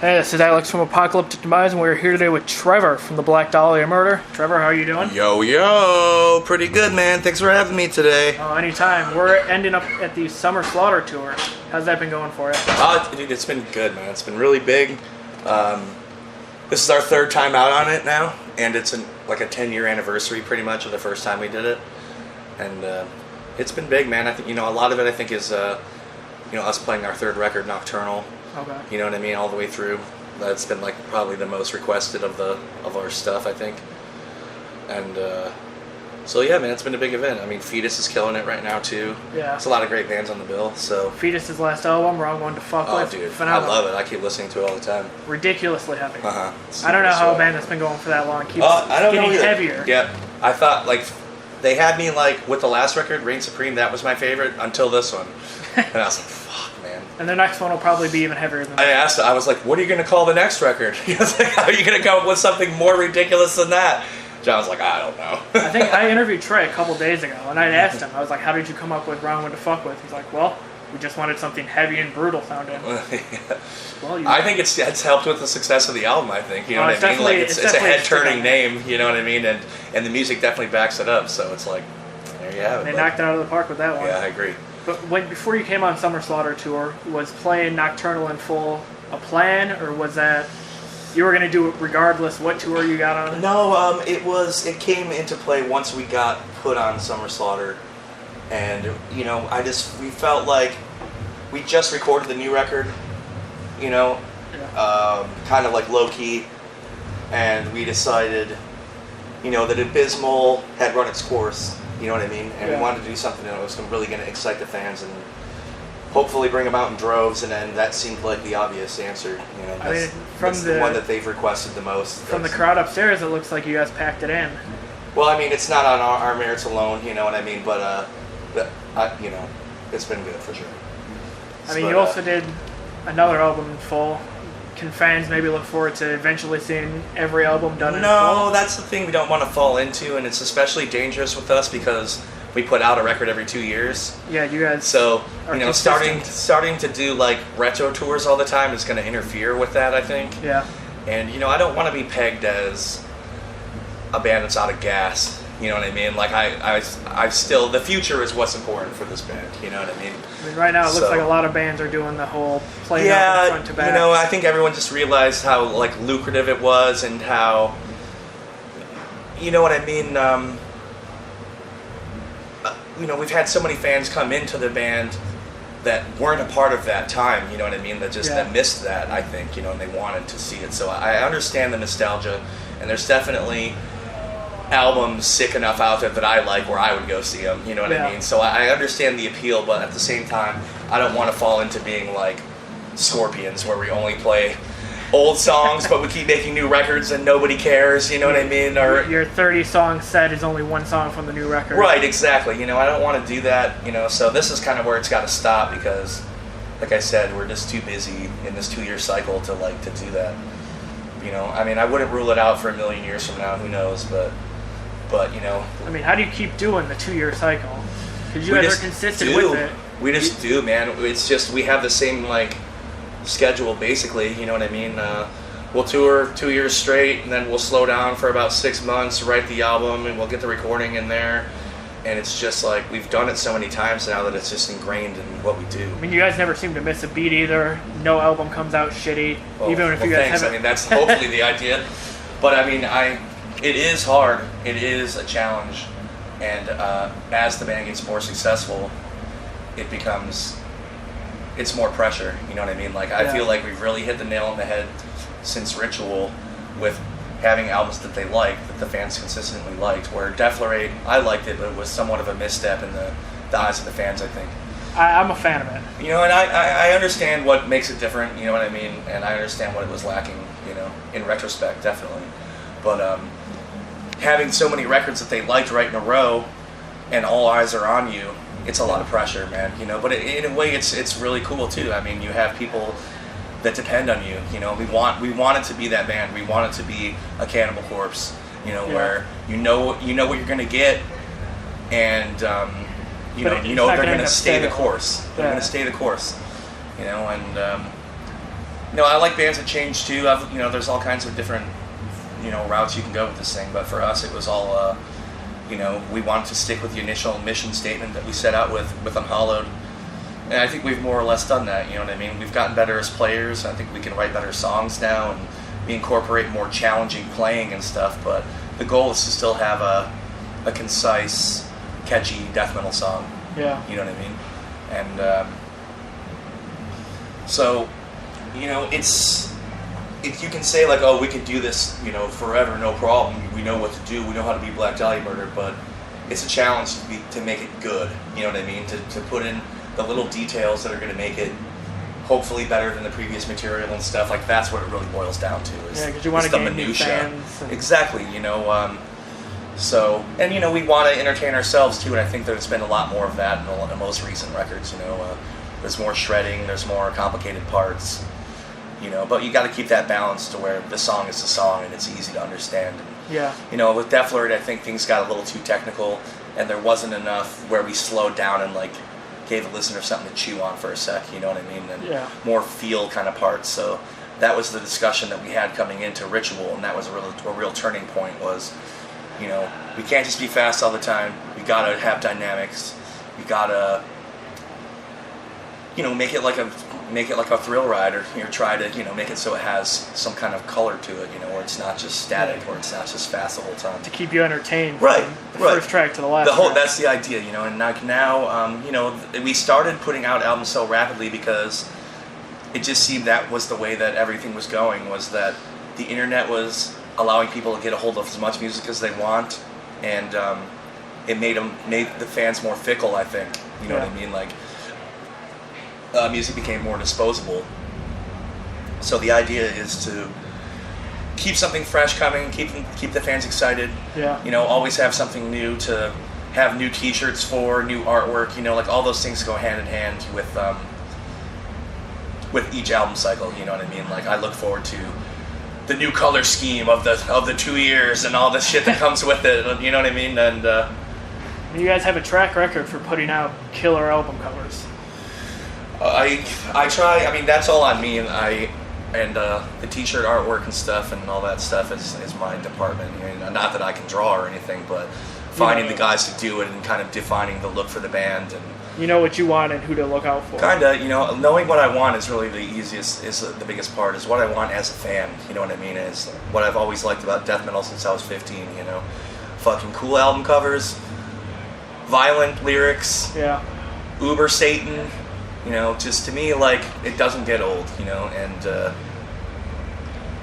Hey, this is Alex from Apocalyptic Demise, and we're here today with Trevor from the Black Dahlia murder. Trevor, how are you doing? Yo, pretty good, man. Thanks for having me today. Oh, anytime. We're ending up at the Summer Slaughter tour. How's that been going for you? Dude, it's been good, man. It's been really big. This is our third time out on it now, and it's like a 10-year anniversary, pretty much, of the first time we did it. And it's been big, man. I think a lot of it. I think is us playing our third record, Nocturnal. Okay. You know what I mean, all the way through. That's been like probably the most requested of our stuff, I think. And so yeah, man, it's been a big event. I mean, Fetus is killing it right now too. Yeah. There's a lot of great bands on the bill. So Fetus's last album, Wrong One to Fuck With. Oh, dude, Phenomenal. I love it. I keep listening to it all the time. Ridiculously heavy. Uh-huh. I don't know how a band that's been going for that long keeps I don't getting know either. heavier. Yeah, I thought they had me with the last record, Reign Supreme. That was my favorite until this one, and I was like, fuck, man. And the next one will probably be even heavier than that. I was like, what are you going to call the next record? He was like, how are you going to come up with something more ridiculous than that? John was like, I don't know. I think I interviewed Trey a couple days ago, and I asked him, I was like, how did you come up with Wrong One to Fuck With? He's like, well, we just wanted something heavy and brutal sounding. Yeah. Well, I think it's helped with the success of the album, I think. You know what I mean? Like, it's a head-turning name, you know what I mean? And the music definitely backs it up, so it's like, there you have it. They knocked it out of the park with that one. Yeah, I agree. But before you came on Summer Slaughter tour, was playing Nocturnal in full a plan, or was that you were going to do it regardless what tour you got on? No, it came into play once we got put on Summer Slaughter, and we felt like we just recorded the new record, kind of like low key, and we decided, that Abysmal had run its course. You know what I mean? And we wanted to do something that was really going to excite the fans and hopefully bring them out in droves, and then that seemed like the obvious answer. That's the one that they've requested the most. From the crowd upstairs, it looks like you guys packed it in. Well, I mean, it's not on our merits alone, you know what I mean? But it's been good for sure. I mean, you also did another album in full. Can fans maybe look forward to eventually seeing every album done in full? No, that's the thing we don't want to fall into, and it's especially dangerous with us because we put out a record every 2 years. Yeah, you guys. So starting to do retro tours all the time is going to interfere with that, I think. Yeah. And I don't want to be pegged as a band that's out of gas. You know what I mean? I still, the future is what's important for this band. You know what I mean? I mean, right now it looks like a lot of bands are doing the whole playing out from front to back. I think everyone just realized how lucrative it was and how, you know what I mean? We've had so many fans come into the band that weren't a part of that time. You know what I mean? That missed that. I think and they wanted to see it. So I understand the nostalgia, and there's definitely albums sick enough out there that I like where I would go see them, you know what I mean? So I understand the appeal, but at the same time, I don't want to fall into being like Scorpions, where we only play old songs, but we keep making new records and nobody cares, you know what I mean? Or your 30-song set is only one song from the new record. Right, exactly. I don't want to do that, so this is kind of where it's got to stop because, like I said, we're just too busy in this 2-year cycle to do that. I mean, I wouldn't rule it out for a million years from now, who knows, but I mean, how do you keep doing the 2-year cycle? Because you guys are consistent with it. We just do, man. It's just we have the same schedule basically. You know what I mean? We'll tour 2 years straight, and then we'll slow down for about 6 months, write the album, and we'll get the recording in there. And it's just we've done it so many times now that it's just ingrained in what we do. I mean, you guys never seem to miss a beat either. No album comes out shitty, even if you guys haven't. I mean, that's hopefully the idea. But I mean, it is hard. It is a challenge, and as the band gets more successful, it's more pressure. You know what I mean? I feel like we've really hit the nail on the head since Ritual with having albums that they like, that the fans consistently liked. Where Deflorate, I liked it, but it was somewhat of a misstep in the eyes of the fans, I think. I'm a fan of it. And I understand what makes it different. You know what I mean? And I understand what it was lacking. In retrospect, definitely. But having so many records that they liked right in a row, and all eyes are on you, it's a lot of pressure, man. But in a way, it's really cool too. I mean, you have people that depend on you. We want it to be that band. We want it to be a Cannibal Corpse. Where you know what you're gonna get, and they're gonna stay the course. They're gonna stay the course. And I like bands that change too. There's all kinds of different, routes you can go with this thing. But for us, it was all, we wanted to stick with the initial mission statement that we set out with Unhallowed. And I think we've more or less done that, you know what I mean? We've gotten better as players. I think we can write better songs now, and we incorporate more challenging playing and stuff. But the goal is to still have a concise, catchy death metal song. Yeah. You know what I mean? And so, you can say like, oh, we could do this, forever, no problem. We know what to do. We know how to be Black Dahlia Murder, but it's a challenge to make it good. You know what I mean? To put in the little details that are going to make it hopefully better than the previous material and stuff. Like that's what it really boils down to. Because you want to gain new fans. Exactly. So, and we want to entertain ourselves too, and I think there's been a lot more of that in the most recent records. There's more shredding, there's more complicated parts. But you got to keep that balance to where the song is the song and it's easy to understand. Yeah. With Def Leppard, I think things got a little too technical, and there wasn't enough where we slowed down and like gave the listener something to chew on for a sec. You know what I mean? And more feel kind of parts. So that was the discussion that we had coming into Ritual, and that was a real turning point. Was we can't just be fast all the time. We gotta have dynamics. We gotta make it like a thrill ride, or try to make it so it has some kind of color to it, where it's not just static, or it's not just fast the whole time. To keep you entertained, right? From the first track to the last. That's the idea, And like now, we started putting out albums so rapidly because it just seemed that was the way that everything was going. Was that the internet was allowing people to get a hold of as much music as they want, and it made the fans more fickle. I think you know what I mean, like. Music became more disposable. So the idea is to keep something fresh coming, keep the fans excited. Yeah. Always have something new to have new T-shirts for, new artwork. Like all those things go hand in hand with each album cycle. You know what I mean? Like I look forward to the new color scheme of the 2 years and all the shit that comes with it. You know what I mean? And you guys have a track record for putting out killer album covers. I try. I mean, that's all on me, and the T-shirt artwork and stuff and all that stuff is my department. Not that I can draw or anything, but finding the guys to do it and kind of defining the look for the band, and you know what you want and who to look out for. Kinda, knowing what I want is really the easiest, is the biggest part. Is what I want as a fan. You know what I mean? Is what I've always liked about death metal since I was 15. Fucking cool album covers, violent lyrics, uber Satan. Just to me, like, it doesn't get old, and,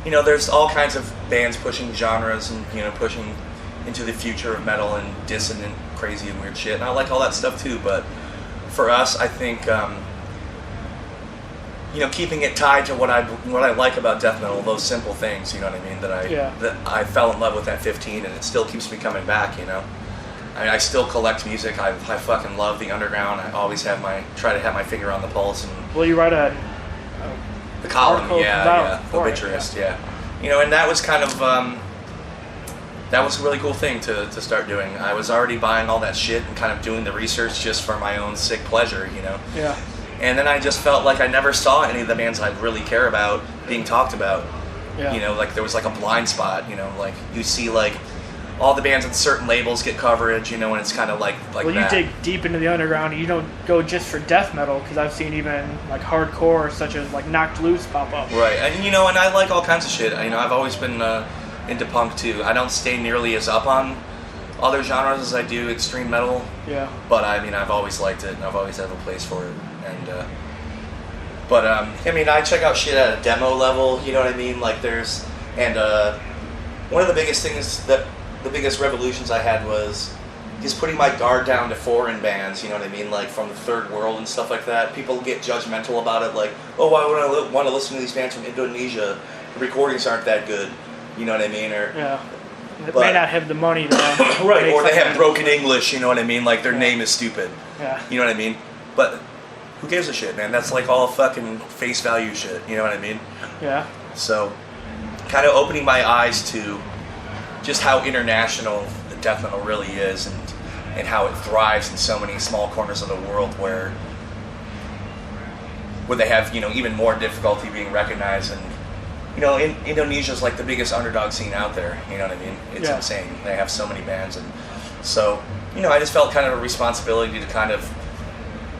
there's all kinds of bands pushing genres and, pushing into the future of metal and dissonant, crazy, and weird shit, and I like all that stuff too, but for us, I think, keeping it tied to what I like about death metal, those simple things, you know what I mean, that I fell in love with at 15, and it still keeps me coming back, I mean, I still collect music. I fucking love the underground. I always try to have my finger on the pulse. And well, you write the column, obituarist, and that was kind of that was a really cool thing to start doing. I was already buying all that shit and kind of doing the research just for my own sick pleasure, Yeah. And then I just felt like I never saw any of the bands I really care about being talked about. Yeah. Like there was like a blind spot. Like you see like. All the bands on certain labels get coverage, and it's kind of like well, that. You dig deep into the underground, and you don't go just for death metal, because I've seen even like hardcore, such as like Knocked Loose, pop up. Right, and and I like all kinds of shit. I've always been into punk too. I don't stay nearly as up on other genres as I do extreme metal. Yeah. But I mean, I've always liked it, and I've always had a place for it. And I check out shit at a demo level. You know what I mean? Like one of the biggest things the biggest revolutions I had was just putting my guard down to foreign bands, you know what I mean, like from the third world and stuff like that. People get judgmental about it, like, oh, why would I want to listen to these bands from Indonesia? The recordings aren't that good, you know what I mean? Or they may not have the money to right, or they have broken English, you know what I mean, like their name is stupid, you know what I mean? But who gives a shit, man? That's like all fucking face value shit, you know what I mean? Yeah. So, kind of opening my eyes to just how international the death metal really is, and how it thrives in so many small corners of the world where where they have, even more difficulty being recognized. And, Indonesia's like the biggest underdog scene out there, you know what I mean? It's insane. They have so many bands. And so, I just felt kind of a responsibility to kind of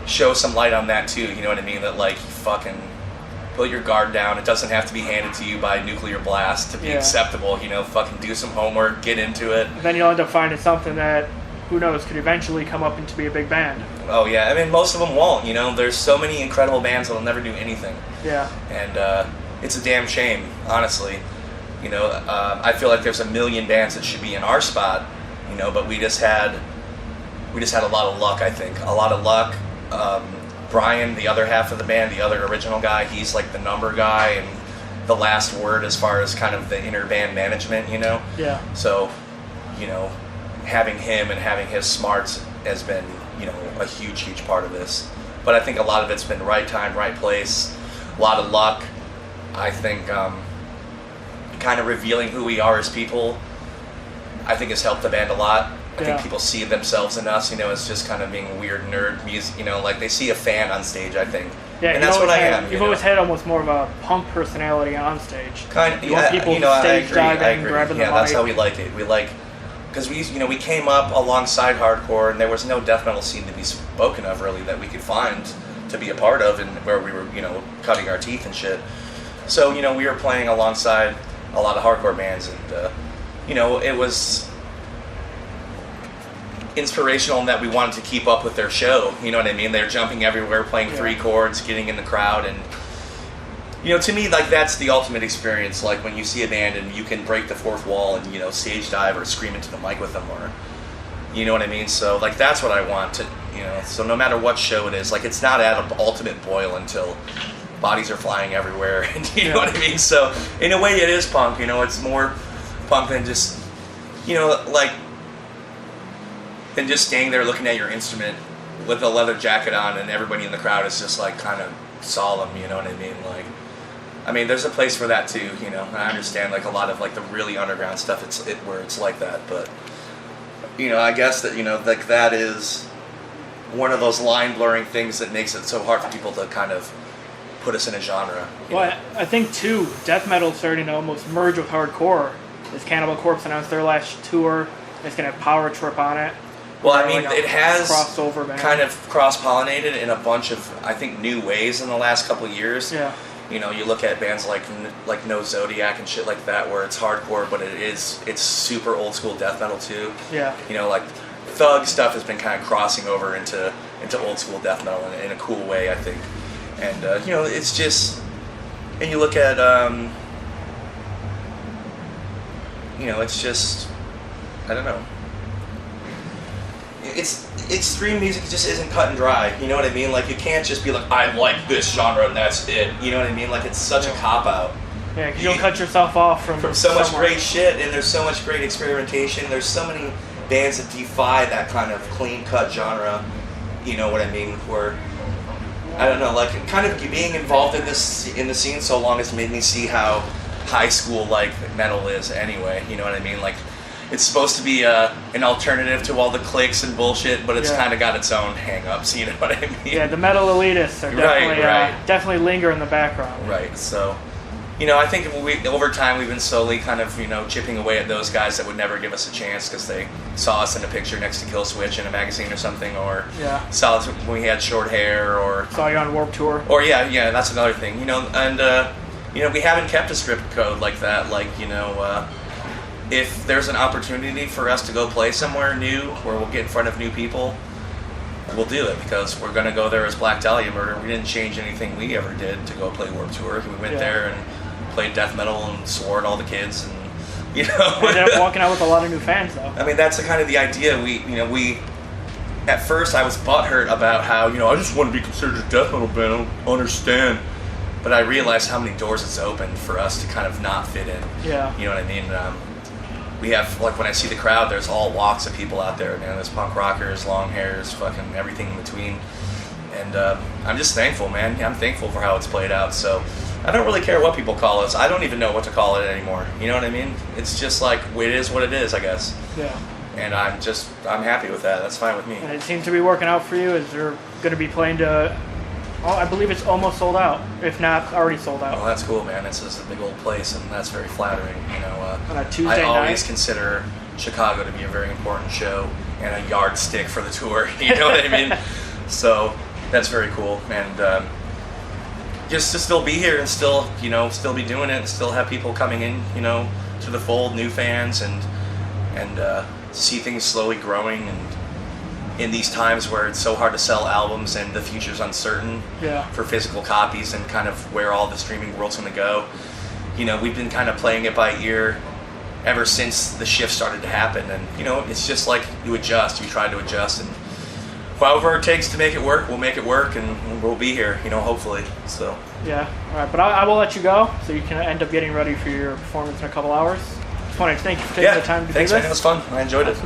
show some light on that too, you know what I mean? That, like, fucking put your guard down. It doesn't have to be handed to you by nuclear blast to be acceptable, fucking do some homework, get into it. And then you'll end up finding something that, who knows, could eventually come up and to be a big band. Oh, yeah. I mean, most of them won't, There's so many incredible bands that'll never do anything. Yeah. And it's a damn shame, honestly. I feel like there's a million bands that should be in our spot, but we just had a lot of luck, I think. A lot of luck. Brian, the other half of the band, the other original guy, he's like the number guy and the last word as far as kind of the inner band management, Yeah. So, having him and having his smarts has been, a huge, huge part of this. But I think a lot of it's been right time, right place, a lot of luck. I think kind of revealing who we are as people, I think has helped the band a lot. I think people see themselves in us, as just kind of being a weird nerd music, like they see a fan on stage, I think. Yeah, and that's what I am. You've always had almost more of a punk personality on stage. Kind of, you want people stage diving, grabbing the mic. Yeah, that's how we like it. We like, because we came up alongside hardcore, and there was no death metal scene to be spoken of really that we could find to be a part of, and where we were, cutting our teeth and shit. So, we were playing alongside a lot of hardcore bands, and it was inspirational in that we wanted to keep up with their show, you know what I mean? They're jumping everywhere, playing 3 chords, getting in the crowd, and to me, like, that's the ultimate experience, like when you see a band and you can break the fourth wall and stage dive or scream into the mic with them, or you know what I mean? So, like, that's what I want to, so no matter what show it is, like, it's not at an ultimate boil until bodies are flying everywhere, and you know what I mean? So in a way it is punk, it's more punk than just than just staying there looking at your instrument with a leather jacket on and everybody in the crowd is just like kind of solemn, you know what I mean? Like, I mean, there's a place for that too, and I understand like a lot of like the really underground stuff, where it's like that, but I guess that like that is one of those line blurring things that makes it so hard for people to kind of put us in a genre. Well, I think too, death metal starting to almost merge with hardcore. As Cannibal Corpse announced their last tour, it's gonna have Power Trip on it. Well, I mean, it has crossover band. Kind of cross-pollinated in a bunch of, I think, new ways in the last couple of years. Yeah. You look at bands like No Zodiac and shit like that, where it's hardcore, but it's super old school death metal too. Yeah. Like thug stuff has been kind of crossing over into old school death metal in a cool way, I think. And it's just, and you look at it's just, I don't know. It's extreme music just isn't cut and dry, you know what I mean? Like, you can't just be like, I like this genre and that's it, you know what I mean? Like, it's such a cop-out. Yeah, because you'll cut yourself off from so much great shit, and there's so much great experimentation. There's so many bands that defy that kind of clean-cut genre, you know what I mean? Where, I don't know, like, kind of being involved in the scene so long has made me see how high school, like, metal is anyway, you know what I mean? Like, it's supposed to be an alternative to all the cliques and bullshit, but it's kind of got its own hang-ups, you know what I mean? Yeah, the metal elitists are definitely linger in the background. Right, so, I think over time we've been slowly kind of, chipping away at those guys that would never give us a chance because they saw us in a picture next to Killswitch in a magazine or something, or saw us when we had short hair, or saw you on Warped Tour. Or yeah, that's another thing, and we haven't kept a strict code like that, like, if there's an opportunity for us to go play somewhere new where we'll get in front of new people, we'll do it, because we're going to go there as Black Dahlia Murder. We didn't change anything we ever did to go play Warped Tour. We went there and played death metal and swore at all the kids, and ended up walking out with a lot of new fans, though. I mean, that's kind of the idea. We at first I was butthurt about how, I just want to be considered a death metal band. I don't understand. But I realized how many doors it's opened for us to kind of not fit in. Yeah. You know what I mean? We have, like, when I see the crowd, there's all walks of people out there, man. There's punk rockers, long hairs, fucking everything in between. And I'm just thankful, man. I'm thankful for how it's played out. So I don't really care what people call us. I don't even know what to call it anymore. You know what I mean? It's just like, it is what it is, I guess. Yeah. And I'm happy with that. That's fine with me. And it seems to be working out for you. Is you're going to be playing to Oh, I believe it's almost sold out, if not already sold out. Well, that's cool, man. It's just a big old place, and that's very flattering. You know, On a Tuesday I always night? consider Chicago to be a very important show and a yardstick for the tour. You know what I mean? So that's very cool, and just to still be here and still, you know, still be doing it, and still have people coming in, you know, to the fold, new fans, and see things slowly growing, and in these times where it's so hard to sell albums and the future's uncertain for physical copies and kind of where all the streaming world's going to go. You know, we've been kind of playing it by ear ever since the shift started to happen, and you know, it's just like you adjust, you try to adjust, and however it takes to make it work, we'll make it work, and we'll be here, you know, hopefully. So Yeah, all right, but I will let you go so you can end up getting ready for your performance in a couple hours. Just wanted to thank you for taking the time to do this. Thanks, man. It was fun. I enjoyed it.